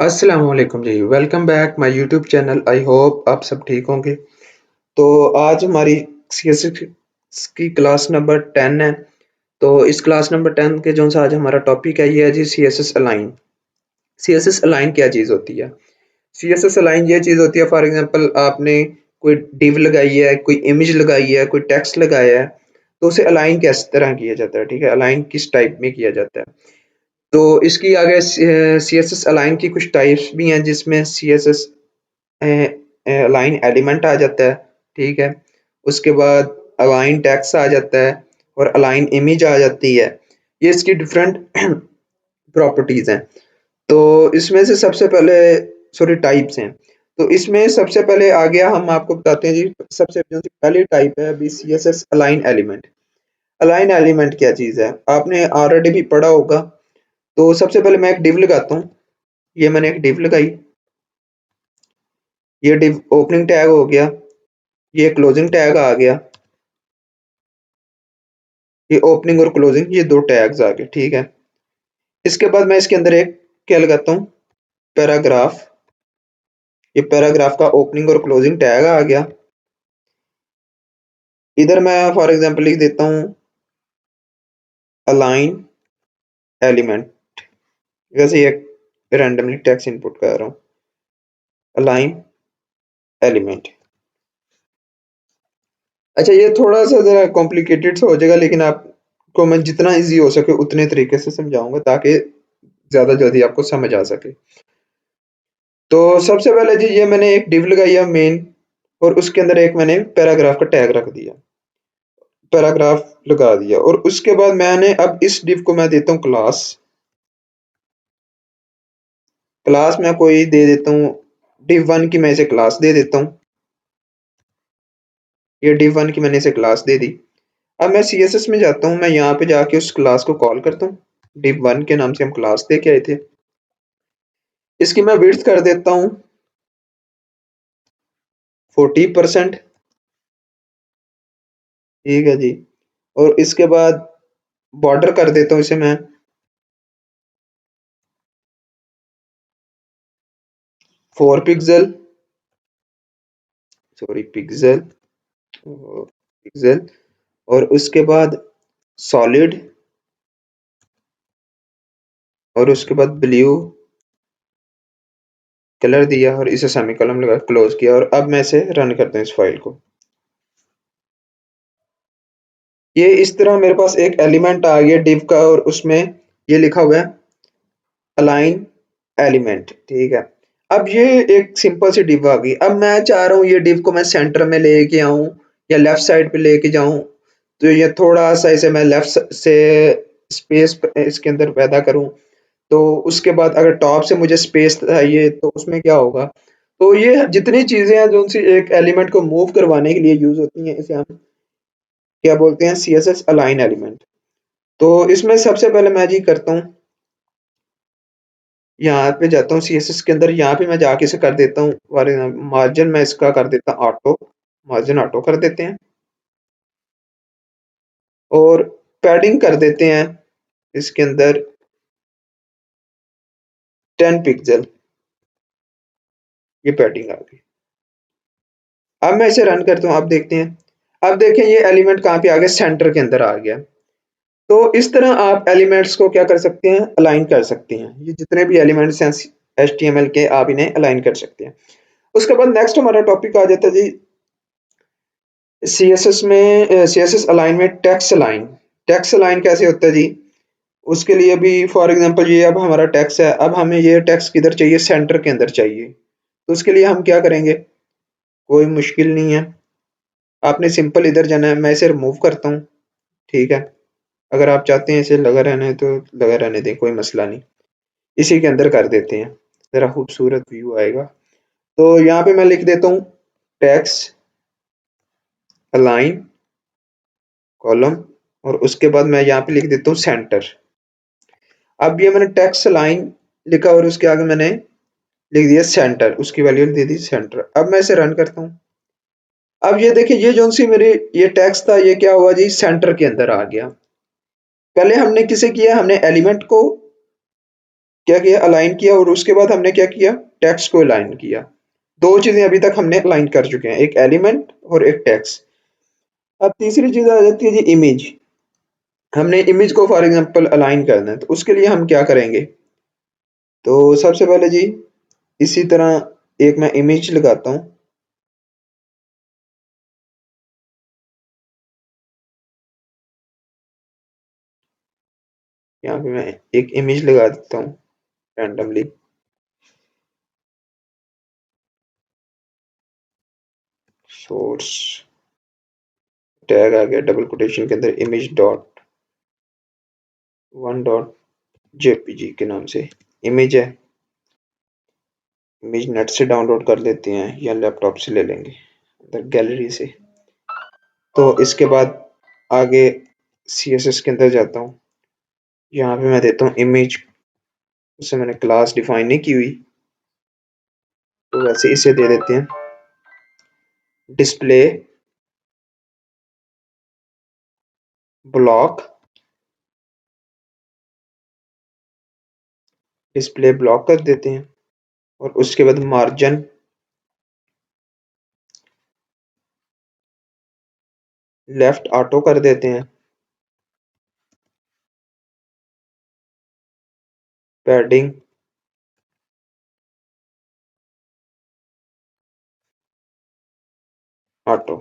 अस्सलाम वालेकुम जी, welcome back my YouTube channel. I hope आप सब ठीक होंगे। तो आज हमारी सीएसएस की क्लास नंबर 10 है। तो इस क्लास नंबर 10 के जो सा आज हमारा टॉपिक है ये है जी सीएसएस अलाइन। सीएसएस अलाइन क्या चीज़ होती है? सीएसएस अलाइन ये चीज़ होती है, फॉर एग्जांपल आपने कोई डिव लगाई है, कोई इमेज लगाई है, कोई टेक्स्ट लगाया है, तो उसे अलाइन किस तरह किया जाता है, ठीक है? अलाइन किस टाइप में किया जाता है? तो इसकी आगे सीएसएस अलाइन की कुछ टाइप्स भी हैं, जिसमें सीएसएस अलाइन एलिमेंट आ जाता है, ठीक है? उसके बाद अलाइन टेक्स्ट आ जाता है और अलाइन इमेज आ जाती है। ये इसकी डिफरेंट प्रॉपर्टीज हैं। तो इसमें से सबसे पहले सॉरी टाइप्स हैं। तो इसमें सबसे पहले आ गया, हम आपको बताते हैं जी, सबसे जो सी पहली टाइप है अभी CSS align element. Align element क्या चीज़ है? आपने ऑलरेडी भी पढ़ा होगा। तो सबसे पहले मैं एक डिव लगाता हूँ। ये मैंने एक डिव लगाई। ये डिव ओपनिंग टैग हो गया, ये क्लोजिंग टैग आ गया, ये ओपनिंग और क्लोजिंग, ये 2 टैग्स आ गए, ठीक है? इसके बाद मैं इसके अंदर एक क्या लगाता हूँ, पैराग्राफ। ये पैराग्राफ का ओपनिंग और क्लोजिंग टैग आ गया। इधर मैं फॉर एग्जांपल लिख देता हूँ अलाइन एलिमेंट। वैसे ये रैंडमली टेक्स्ट इनपुट कर रहा हूँ, अलाइन एलिमेंट। अच्छा, ये थोड़ा-सा ज़रा कॉम्प्लिकेटेड सा हो जाएगा, लेकिन आपको मैं जितना ईज़ी हो सके उतने तरीके से समझाऊँगा ताकि ज़्यादा जल्दी आपको समझ आ सके। तो सबसे पहले जी ये मैंने एक डिव लगाई है मेन, और उसके अंदर एक मैंने पैराग्राफ का टैग रख दिया, पैराग्राफ लगा दिया, और उसके बाद मैंने अब इस डिव को मैं देता हूँ क्लास। क्लास मैं कोई दे देता हूँ, डिव 1 की मैं इसे क्लास दे देता हूँ। ये डिव 1 की मैंने इसे क्लास दे दी। अब मैं सीएसएस में जाता हूँ, मैं यहाँ पे जाके उस क्लास को कॉल करता हूँ। डिव 1 के नाम से हम क्लास दे के आए थे। इसकी मैं विड्थ कर देता हूँ 40%, ठीक है जी। और इसके बाद बॉर्डर कर देता हूँ इसे मैं 4 पिक्सल, सॉरी पिक्सल, पिक्सल। और उसके बाद सॉलिड, और उसके बाद ब्लू कलर दिया, और इसे सेमीकोलन लगा क्लोज किया, और अब मैं इसे रन करता हूँ इस फाइल को। ये इस तरह मेरे पास एक एलिमेंट आ गया डिव का, और उसमें ये लिखा हुआ है अलाइन एलिमेंट, ठीक है? अब ये एक सिंपल सी डिव आ गई। अब मैं चाह रहा हूँ ये डिव को मैं सेंटर में लेके आऊं या लेफ्ट साइड पे लेके जाऊं। तो ये थोड़ा सा इसे मैं लेफ्ट से स्पेस इसके अंदर पैदा करूं। तो उसके बाद अगर टॉप से मुझे स्पेस चाहिए तो उसमें क्या होगा? तो ये जितनी चीजें हैं जो सी एक एलिमेंट को मूव करवाने के लिए यूज होती हैं, इसे हम क्या बोलते हैं, सीएसएस अलाइन एलिमेंट। तो इसमें सबसे पहले मैं जी करता हूँ, यहाँ पे जाता हूँ सीएसएस के अंदर, यहाँ पे मैं जाके इसे कर देता हूँ मार्जिन, मैं इसका कर देता हूँ ऑटो, मार्जिन ऑटो कर देते हैं, और पैडिंग कर देते हैं इसके अंदर 10 पिक्सल। ये पैडिंग आ गई। अब मैं इसे रन करता हूँ, अब देखते हैं। अब देखें ये एलिमेंट कहाँ पे आ गया, सेंटर के अंदर आ गया। तो इस तरह आप एलिमेंट्स को क्या कर सकते हैं, अलाइन कर सकते हैं। ये जितने भी एलिमेंट्स हैं एचटीएमएल के, आप इन्हें अलाइन कर सकते हैं। उसके बाद नेक्स्ट हमारा टॉपिक आ जाता है जी सीएसएस में, सीएसएस अलाइन में टेक्स्ट अलाइन। टेक्स्ट अलाइन कैसे होता है जी? उसके लिए भी फॉर एग्जांपल ये अब हमारा टेक्स्ट है, अब हमें ये टेक्स्ट किधर चाहिए, सेंटर के अंदर चाहिए। तो उसके लिए हम क्या करेंगे, कोई मुश्किल नहीं है, आपने सिंपल इधर जाना है। मैं इसे रिमूव करता हूँ, ठीक है? अगर आप चाहते हैं इसे लगा रहने तो लगा रहने दें, कोई मसला नहीं। इसी के अंदर कर देते हैं, जरा खूबसूरत व्यू आएगा। तो यहाँ पे मैं लिख देता हूँ टेक्स्ट अलाइन कॉलम, और उसके बाद मैं यहाँ पे लिख देता हूँ सेंटर। अब ये मैंने टेक्स्ट लाइन लिखा और उसके आगे मैंने लिख दिया सेंटर, उसकी वैल्यू दे दी सेंटर। अब मैं इसे रन करता हूँ। अब ये देखिए, ये जो सी मेरी ये टेक्स्ट था, ये क्या हुआ जी, सेंटर के अंदर आ गया। पहले हमने किसे किया, हमने एलिमेंट को क्या किया, अलाइन किया, और उसके बाद हमने क्या किया, टेक्स्ट को अलाइन किया। दो चीजें अभी तक हमने अलाइन कर चुके हैं, एक एलिमेंट और एक टेक्स्ट। अब तीसरी चीज आ जाती है जी इमेज। हमने इमेज को फॉर एग्जांपल अलाइन करना है, तो उसके लिए हम क्या करेंगे। तो सबसे पहले जी इसी तरह एक मैं इमेज लगाता हूँ। यहाँ पे मैं एक इमेज लगा देता हूँ रैंडमली। सोर्स टैग आ गया डबल कोटेशन के अंदर, image dot one dot JPG के नाम से इमेज है। इमेज नेट से डाउनलोड कर लेते हैं या लैपटॉप से ले लेंगे अंदर गैलरी से। तो इसके बाद आगे सीएसएस के अंदर जाता हूँ। यहाँ पे मैं देता हूँ इमेज, उससे मैंने क्लास डिफाइन नहीं की हुई, तो वैसे इसे दे देते हैं डिस्प्ले ब्लॉक। डिस्प्ले ब्लॉक कर देते हैं, और उसके बाद मार्जिन लेफ्ट ऑटो कर देते हैं। Padding auto.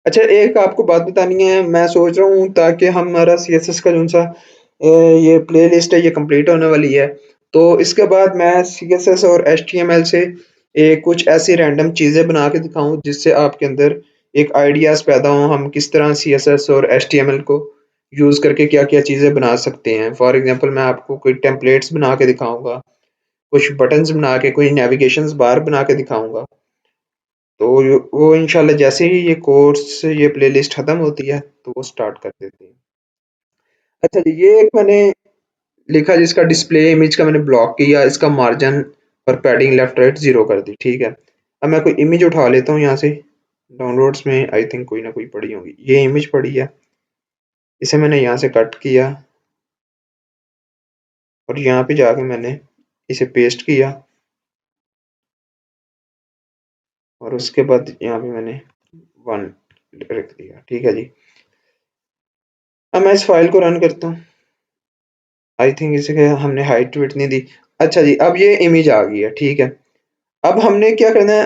अच्छा, एक आपको बात बतानी है, मैं सोच रहा हूँ ताकि हमारा सीएसएस का जो सा ये प्ले लिस्ट है ये कंप्लीट होने वाली है, तो इसके बाद मैं सीएसएस और एचटीएमएल से कुछ ऐसी रैंडम चीज़ें बना के दिखाऊं जिससे आपके अंदर एक आइडियाज़ पैदा हो, हम किस तरह सीएसएस और एचटीएमएल को यूज़ करके क्या क्या चीज़ें बना सकते हैं। फॉर एग्जांपल मैं आपको कोई टेम्पलेट्स बना के दिखाऊंगा, कुछ बटन्स बना के, कोई नेविगेशंस बार बना के दिखाऊंगा। तो वो इंशाल्लाह जैसे ही ये कोर्स, ये प्लेलिस्ट खत्म होती है तो वो स्टार्ट कर देते हैं। अच्छा जी, ये एक मैंने लिखा जिसका डिस्प्ले इमेज का मैंने ब्लॉक किया, इसका मार्जिन और पैडिंग लेफ्ट राइट 0 कर दी, ठीक है। अब मैं कोई इमेज उठा लेता हूँ यहाँ से, डाउनलोड्स में आई थिंक कोई ना कोई पड़ी होगी, ये इमेज पड़ी है, इसे मैंने यहाँ से कट किया और यहाँ पे जाके मैंने इसे पेस्ट किया, और उसके बाद यहाँ पे मैंने 1 रख दिया, ठीक है जी। अब मैं इस फाइल को रन करता हूँ। आई थिंक इसे हमने हाइट विड्थ नहीं दी। अच्छा जी, अब ये इमेज आ गई है, ठीक है। अब हमने क्या करना है,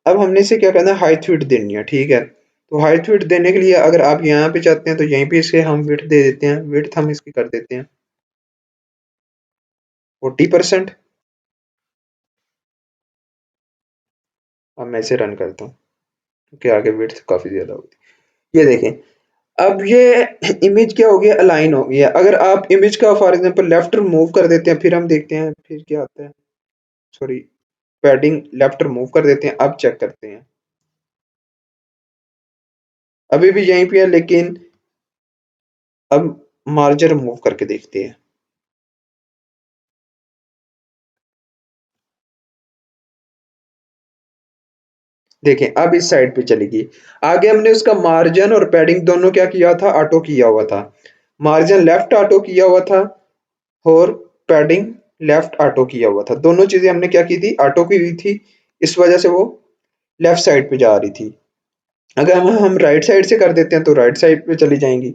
अब हमने इसे क्या करना है, हाइट विड्थ देनी है, ठीक है। तो हाइट विड्थ देने के लिए अगर आप यहाँ पे चाहते हैं तो यहीं पे इसे हम विड्थ दे देते हैं, विड्थ हम इसकी कर देते हैं 40%। अब मैं इसे रन करता हूँ क्योंकि आगे विड्थ काफी ज्यादा होती है। ये देखें, अब ये इमेज क्या हो गया, अलाइन हो गया। अगर आप इमेज का फॉर एग्जांपल लेफ्ट मूव कर देते हैं, फिर हम देखते हैं फिर क्या आता है। सॉरी, पैडिंग लेफ्ट मूव कर देते हैं, अब चेक करते हैं। अभी भी यहीं पे है, लेकिन अब मार्जिन रिमूव करके देखते हैं। देखें, अब इस साइड पे चलेगी। आगे हमने उसका मार्जिन और पैडिंग दोनों क्या किया था, ऑटो किया हुआ था। मार्जिन लेफ्ट ऑटो किया हुआ था और पैडिंग लेफ्ट ऑटो किया हुआ था। दोनों चीजें हमने क्या की थी, ऑटो की हुई थी, इस वजह से वो लेफ्ट साइड पे जा रही थी। अगर हम राइट साइड से कर देते हैं तो राइट साइड पे चली जाएंगी।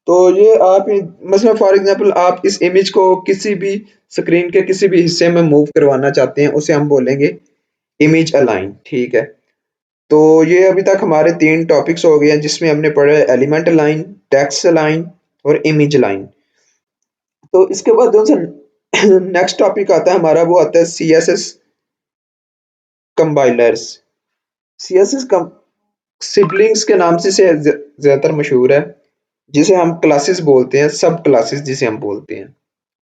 तो ये आप मतलब फॉर एग्जांपल आप इस इमेज को किसी भी स्क्रीन के किसी भी हिस्से में मूव करवाना चाहते हैं, उसे हम बोलेंगे इमेज अलाइन, ठीक है। तो ये अभी तक हमारे 3 टॉपिक्स हो गए हैं जिसमें हमने पढ़ा एलिमेंट अलाइन, टेक्स्ट अलाइन और इमेज अलाइन। तो इसके बाद जो नेक्स्ट टॉपिक आता है हमारा, वो आता है सीएसएस कंपाइलर्स। सीएसएस कम सिबलिंग्स के नाम से ज्यादातर मशहूर है, जिसे हम क्लासेस बोलते हैं, सब क्लासेस जिसे हम बोलते हैं,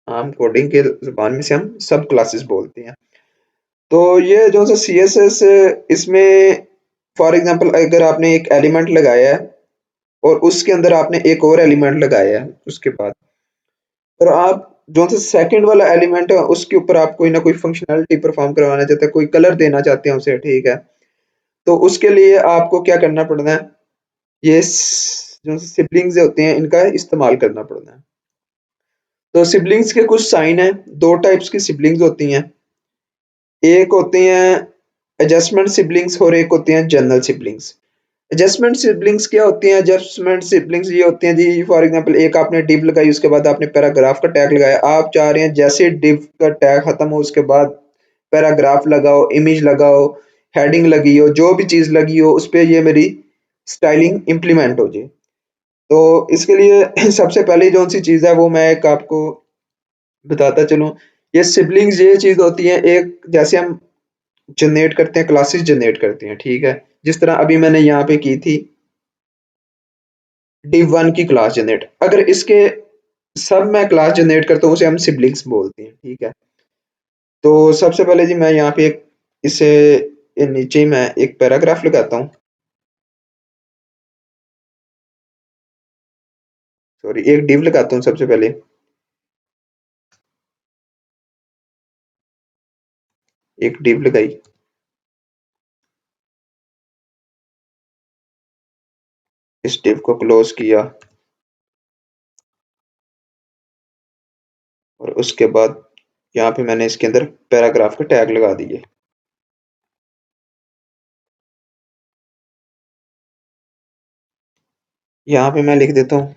आम कोडिंग के जुबान में से हम सब क्लासेस बोलते हैं। तो ये जो सा सीएसएस, इसमें फॉर एग्जांपल अगर आपने एक एलिमेंट लगाया है और उसके अंदर आपने एक और एलिमेंट लगाया है उसके बाद, और आप जो सा सेकंड वाला एलिमेंट है उसके ऊपर आप कोई ना कोई फंक्शनैलिटी परफॉर्म करवाना चाहते हैं, कोई कलर देना चाहते हैं उसे, ठीक है। तो उसके लिए आपको क्या करना पड़ना है, ये जो सिबलिंग्स होते हैं इनका इस्तेमाल करना पड़ता है। तो सिबलिंग्स के कुछ साइन है। दो टाइप्स की सिबलिंग्स होती हैं, एक होती हैं एडजस्टमेंट सिबलिंग्स और एक होती हैं जनरल सिबलिंग्स। एडजस्टमेंट सिबलिंग्स क्या होती हैं? एडजस्टमेंट सिबलिंग्स ये होती हैं जी, फॉर एग्जांपल एक आपने डिव लगाई, उसके बाद आपने पैराग्राफ का टैग लगाया। आप चाह रहे हैं जैसे डिव का टैग खत्म हो उसके बाद पैराग्राफ लगाओ, इमेज लगाओ, हेडिंग लगी हो, जो भी चीज लगी हो उस पे ये मेरी स्टाइलिंग इम्प्लीमेंट हो जाए। तो इसके लिए सबसे पहले जो सी चीज है वो मैं एक आपको बताता चलूं। ये सिबलिंग्स ये चीज होती है, एक जैसे हम जनरेट करते हैं, क्लासेस जनरेट करते हैं, ठीक है। जिस तरह अभी मैंने यहाँ पे की थी div 1 की क्लास जनरेट, अगर इसके सब मैं क्लास जनरेट करता हूँ उसे हम सिबलिंग्स बोलते हैं, ठीक है। तो सबसे पहले जी मैं यहाँ पे एक इसे नीचे ही मैं एक पैराग्राफ लगाता हूँ, सॉरी एक डिव लगाता हूँ सबसे पहले। एक डिव लगाई, इस डिव को क्लोज किया और उसके बाद यहाँ पे मैंने इसके अंदर पैराग्राफ के टैग लगा दिए। यहाँ पे मैं लिख देता हूँ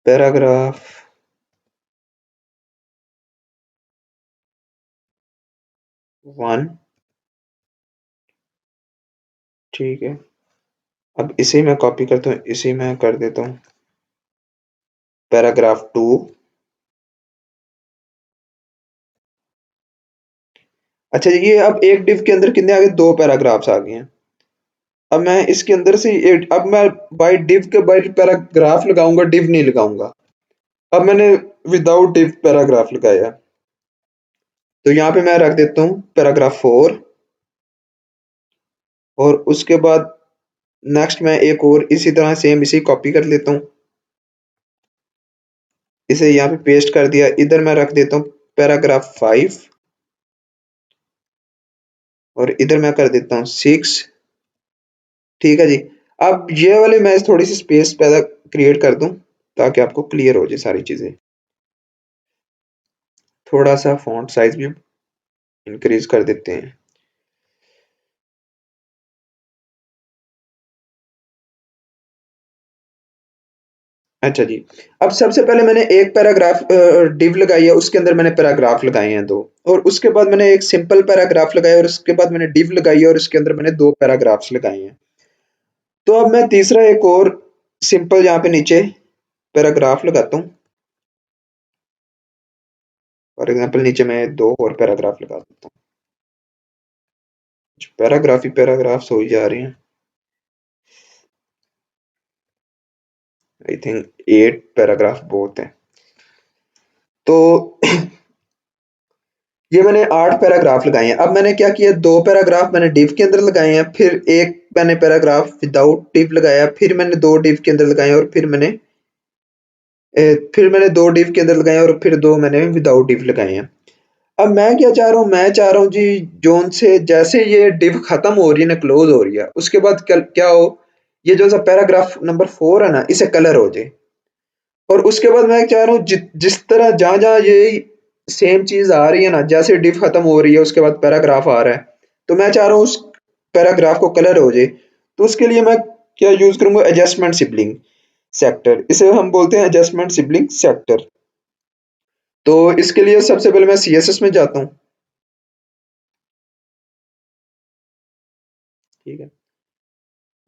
पैराग्राफ 1, ठीक है। अब इसे मैं कॉपी करता हूँ, इसे मैं कर देता हूँ पैराग्राफ 2। अच्छा ये अब एक डिव के अंदर कितने आ गए? दो पैराग्राफ्स आ गए हैं। अब मैं इसके अंदर से अब मैं बाय डिव के बाय पैराग्राफ लगाऊंगा, डिव नहीं लगाऊंगा। अब मैंने विदाउट डिव पैराग्राफ लगाया, तो यहाँ पे मैं रख देता हूँ पैराग्राफ 4 और उसके बाद नेक्स्ट मैं एक और इसी तरह सेम इसी कॉपी कर लेता हूँ, इसे यहाँ पे पेस्ट कर दिया। इधर मैं रख देता हूँ पैराग्राफ 5 और इधर मैं कर देता हूँ 6, ठीक है जी। अब ये वाले मैं थोड़ी सी स्पेस पैदा क्रिएट कर दूं ताकि आपको क्लियर हो जाए सारी चीजें। थोड़ा सा फॉन्ट साइज भी इंक्रीज कर देते हैं। अच्छा जी, अब सबसे पहले मैंने एक पैराग्राफ डिव लगाई है, उसके अंदर मैंने पैराग्राफ लगाए हैं दो, और उसके बाद मैंने एक सिंपल पैराग्राफ लगाया और उसके बाद मैंने डिव लगाई है और उसके अंदर मैंने दो पैराग्राफ्स लगाए हैं। तो अब मैं तीसरा एक और सिंपल यहाँ पे नीचे पैराग्राफ लगाता हूँ। फॉर एग्जांपल नीचे मैं दो और पैराग्राफ लगा देता हूँ। पैराग्राफ ही पैराग्राफ्स हो ही जा रहे हैं। आई थिंक 8 पैराग्राफ बहुत है। तो ये मैंने 8 पैराग्राफ लगाए हैं। अब मैंने क्या किया, दो पैराग्राफ मैंने डिव के अंदर लगाए हैं, फिर एक मैंने पैराग्राफ विदाउट डिव लगाया, फिर मैंने दो डिव के अंदर लगाए और फिर मैंने दो डिव के अंदर लगाए और फिर दो मैंने विदाउट डिव लगाए हैं। अब मैं क्या चाह रहा हूँ, मैं चाह रहा हूँ जी जोन से जैसे ये डिव खत्म हो रही है ना, क्लोज हो रही है, उसके बाद क्या हो, ये जो सा पैराग्राफ नंबर 4 है ना, इसे कलर हो जाए। और उसके बाद मैं चाह रहा हूँ जिस तरह जहां जहां ये सेम चीज आ रही है ना, जैसे डिव खत्म हो रही है उसके बाद पैराग्राफ आ रहा है, तो मैं चाह रहा हूँ उस पैराग्राफ को कलर हो जाए। तो उसके लिए मैं क्या यूज करूंगा, एडजस्टमेंट सिबलिंग सेक्टर, इसे हम बोलते हैं एडजस्टमेंट सिबलिंग सेक्टर। तो इसके लिए सबसे पहले मैं सीएसएस में जाता हूँ, ठीक है।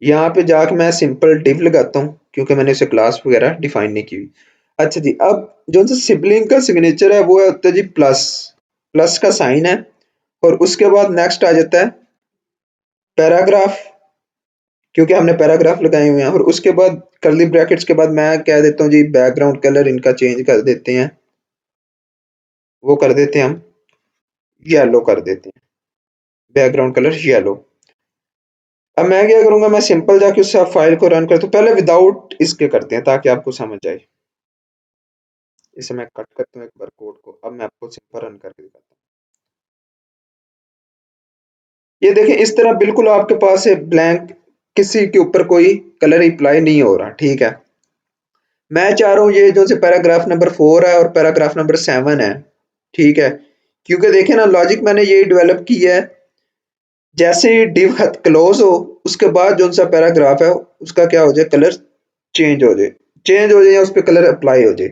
यहाँ पे जाके मैं सिंपल डिव लगाता हूँ क्योंकि मैंने इसे क्लास वगैरह डिफाइन नहीं की हुई। अच्छा जी, अब जो सा सिबलिंग का सिग्नेचर है वो होता है जी प्लस, प्लस का साइन है, और उसके बाद नेक्स्ट आ जाता है पैराग्राफ, क्योंकि हमने पैराग्राफ लगाए हुए हैं, और उसके बाद कर्ली ब्रैकेट्स के बाद मैं कह देता हूँ जी बैकग्राउंड कलर इनका चेंज कर देते हैं, वो कर देते हैं हम येलो कर देते हैं, बैकग्राउंड कलर येलो। अब मैं क्या करूंगा, मैं सिंपल जाके उस फाइल को रन करता हूँ, पहले विदाउट इसके करते हैं ताकि आपको समझ आए। इसे मैं कट करता हूँ एक बार कोड को, अब मैं आपको सिंपल रन करके दिखाता हूँ। ये देखें इस तरह बिल्कुल आपके पास है ब्लैंक, किसी के ऊपर कोई कलर अप्लाई नहीं हो रहा, ठीक है। मैं चाह रहा हूँ ये जो से पैराग्राफ नंबर 4 है और पैराग्राफ नंबर 7 है, ठीक है, क्योंकि देखें ना लॉजिक मैंने ये डेवलप की है, जैसे ही div क्लोज हो उसके बाद जो सा पैराग्राफ है उसका क्या हो जाए, कलर चेंज हो जाए या उस पर कलर अप्लाई हो जाए।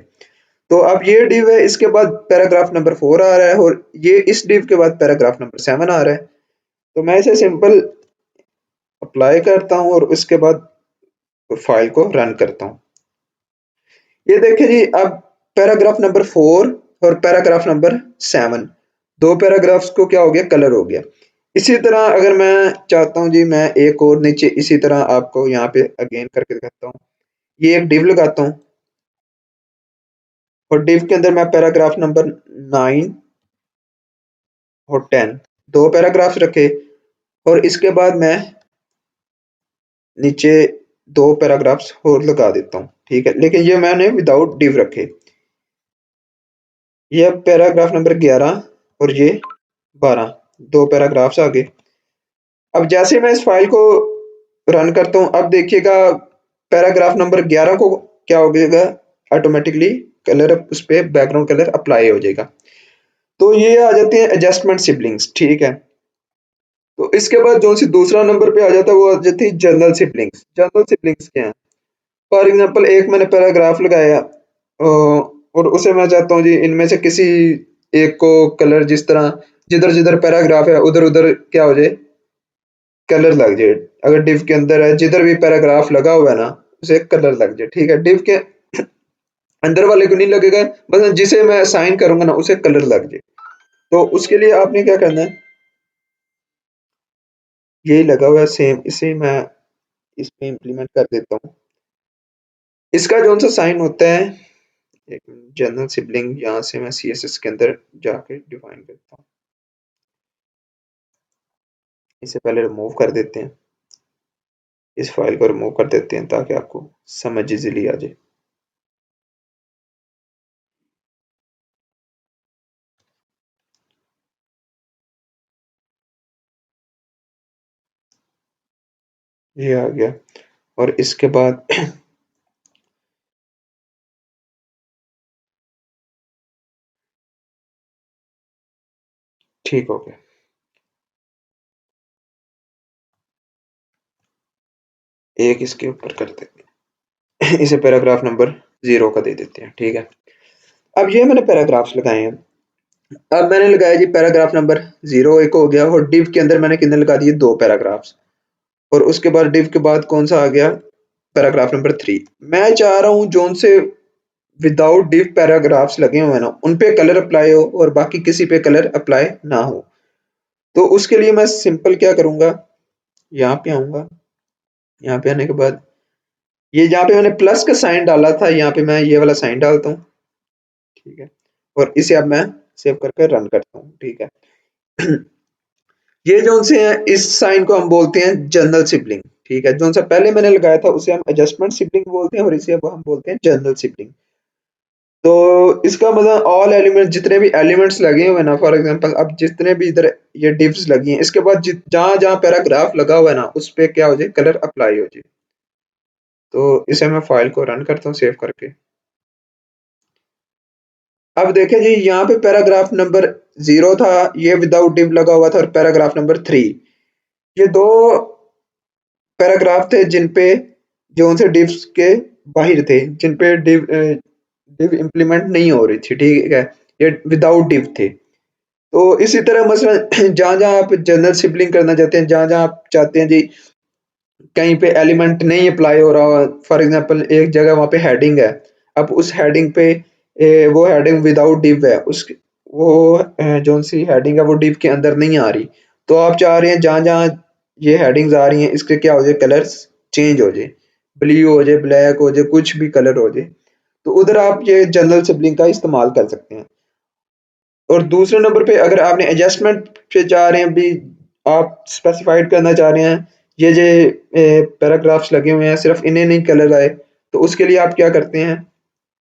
तो अब ये div है, इसके बाद पैराग्राफ नंबर 4 आ रहा है और ये इस div के बाद पैराग्राफ नंबर 7 आ रहा है। तो मैं इसे सिंपल अप्लाई करता हूँ और उसके बाद फाइल को रन करता हूँ। ये देखिए जी, अब पैराग्राफ नंबर 4 और पैराग्राफ नंबर 7 दो पैराग्राफ्स को क्या हो गया, कलर हो गया। इसी तरह अगर मैं चाहता हूँ जी, मैं एक और नीचे इसी तरह आपको यहाँ पे अगेन करके दिखाता हूँ। ये एक div लगाता हूँ और div के अंदर मैं पैराग्राफ नंबर 9 और 10 दो पैराग्राफ्स रखे और इसके बाद मैं नीचे दो पैराग्राफ्स और लगा देता हूँ, ठीक है, लेकिन ये मैंने विदाउट div रखे। ये पैराग्राफ नंबर 11 और ये 12 दो पैराग्राफ्स आ गए। अब जैसे मैं इस फाइल को रन करता हूँ, अब देखिएगा पैराग्राफ नंबर 11 को क्या हो जाएगा, ऑटोमेटिकली कलर उस पे बैकग्राउंड कलर अप्लाई हो जाएगा। तो ये आ जाते हैं एडजस्टमेंट सिबलिंग्स, ठीक है। तो इसके बाद जो सी दूसरा नंबर पे आ जाता है वो आ जाती है जनरल सिबलिंग्स। जनरल सिबलिंग्स क्या है, फॉर एग्जांपल एक मैंने पैराग्राफ लगाया और उसे मैं चाहता हूँ जी इनमें से किसी एक को कलर, जिस तरह जिधर जिधर पैराग्राफ है उधर उधर क्या हो जाए, कलर लग जाए। अगर div के अंदर है, जिधर भी पैराग्राफ लगा हुआ है ना उसे कलर लग जाए, ठीक है। div के अंदर वाले को नहीं लगेगा, बस जिसे मैं असाइन करूंगा ना उसे कलर लग जाए। तो उसके लिए आपने क्या करना है, यही लगा हुआ है सेम, इसे मैं इस पे इम्प्लीमेंट कर देता हूँ। इसका जो सा साइन होता है, एक जनरल सिबलिंग, यहाँ से मैं CSS के अंदर जाके डिफाइन करता हूँ। इसे पहले रिमूव कर देते हैं, इस फाइल को रिमूव कर देते हैं ताकि आपको समझ इजीली आ जाए। ये आ गया और इसके बाद ठीक हो गया। एक इसके ऊपर कर देते हैं इसे पैराग्राफ नंबर 0 का दे देते हैं, ठीक है। अब ये मैंने पैराग्राफ्स लगाए हैं। अब मैंने लगाया जी पैराग्राफ नंबर 0 एक हो गया और div के अंदर मैंने कितने लगा दिए, दो पैराग्राफ्स। और उसके बाद div के बाद कौन सा आ गया, पैराग्राफ नंबर 3। मैं चाह रहा हूँ जोन से विदाउट div पैराग्राफ्स लगे हुए हैं ना उन पे कलर अप्लाई हो और बाकी किसी पे कलर अप्लाई ना हो। तो उसके लिए मैं सिंपल क्या करूंगा, यहाँ पे आऊंगा, यहाँ पे आने के बाद ये जहाँ पे मैंने प्लस का साइन डाला था यहाँ पे मैं ये वाला साइन डालता हूँ, ठीक है। और इसे अब मैं सेव करके रन करता हूँ, ठीक है। ये जो से है इस साइन को हम बोलते हैं जनरल सिबलिंग, ठीक है। जो सा पहले मैंने लगाया था उसे हम एडजस्टमेंट सिबलिंग बोलते हैं और इसे अब हम बोलते हैं जनरल सिबलिंग। तो इसका मतलब ऑल एलिमेंट, जितने भी एलिमेंट्स लगे हुए हैं ना, फॉर एग्जांपल अब जितने भी इधर ये डिव्स लगी हैं, इसके बाद जहां जहां पैराग्राफ लगा हुआ है ना उस पे क्या हो जाए, कलर अप्लाई हो जाए। तो इसे मैं फाइल को रन करता हूँ सेव करके। अब देखें जी, यहाँ पे पैराग्राफ नंबर 0 था, ये विदाउट डिव लगा हुआ था, और पैराग्राफ नंबर 3, ये दो पैराग्राफ थे जिन पे जो उनसे डिव्स के बाहर थे, जिन पे डिव इम्प्लीमेंट नहीं हो रही थी, ठीक है, ये विदाउट डिव थे। तो इसी तरह मसलन जहाँ जहाँ आप जनरल सिबलिंग करना चाहते हैं, जहाँ जहाँ आप चाहते हैं जी कहीं पे एलिमेंट नहीं अप्लाई हो रहा हो, फॉर एग्जांपल एक जगह वहाँ पे हेडिंग है, अब उस हेडिंग पे वो हेडिंग विदाउट डिव है, उस वो जो सी हेडिंग है वो डिव के अंदर नहीं आ रही, तो आप चाह रहे हैं जहाँ जहाँ ये हेडिंग्स आ रही हैं इसके क्या हो जाए, कलर्स चेंज हो जाए, ब्लू हो जाए, ब्लैक हो जाए, कुछ भी कलर हो जाए, तो उधर आप ये जनरल सिबलिंग का इस्तेमाल कर सकते हैं। और दूसरे नंबर पे अगर आपने एडजस्टमेंट पे चाह रहे हैं भी, आप स्पेसिफाइड करना चाह रहे हैं ये जो पैराग्राफ्स लगे हुए हैं सिर्फ इन्हें नहीं कलर आए, तो उसके लिए आप क्या करते हैं,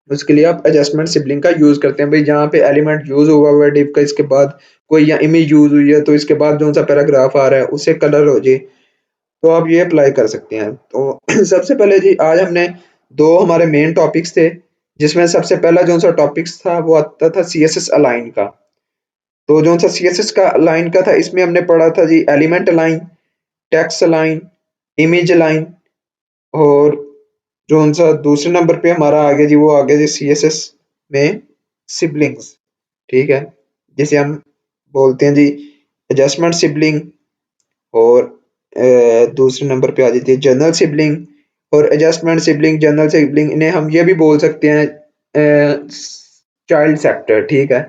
उसके लिए आप एडजस्टमेंट सिबलिंग का यूज करते हैं भाई, जहाँ पे एलिमेंट यूज हुआ हुआ है डिव का, इसके बाद कोई या इमेज यूज हुई है तो इसके बाद जो सा पैराग्राफ आ रहा है उसे कलर हो जाए, तो आप ये अप्लाई कर सकते हैं। तो सबसे पहले जी आज हमने दो हमारे मेन टॉपिक्स थे, जिसमें सबसे पहला जो सा टॉपिक्स था वो आता था CSS अलाइन का। तो जो सा CSS का अलाइन का था, इसमें हमने पढ़ा था जी element align, text align, image align, और जो सा दूसरे नंबर पे हमारा आ गया जी, वो आ गया जी CSS में सिबलिंग्स। ठीक है, जिसे हम बोलते हैं जी एडजस्टमेंट सिबलिंग, और दूसरे नंबर पे आ जाती है जनरल सिबलिंग और एडजस्टमेंट सिबलिंग, जनरल सिबलिंग। इन्हें हम ये भी बोल सकते हैं चाइल्ड सेक्टर। ठीक है,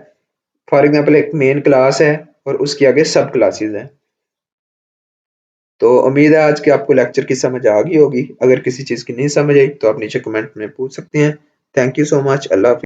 फॉर एग्जांपल एक मेन क्लास है और उसके आगे सब क्लासेस हैं। तो उम्मीद है आज के आपको लेक्चर की समझ आ गई होगी। अगर किसी चीज़ की नहीं समझ आई तो आप नीचे कमेंट में पूछ सकते हैं। Thank you so much. अल्लाह हाफिज़।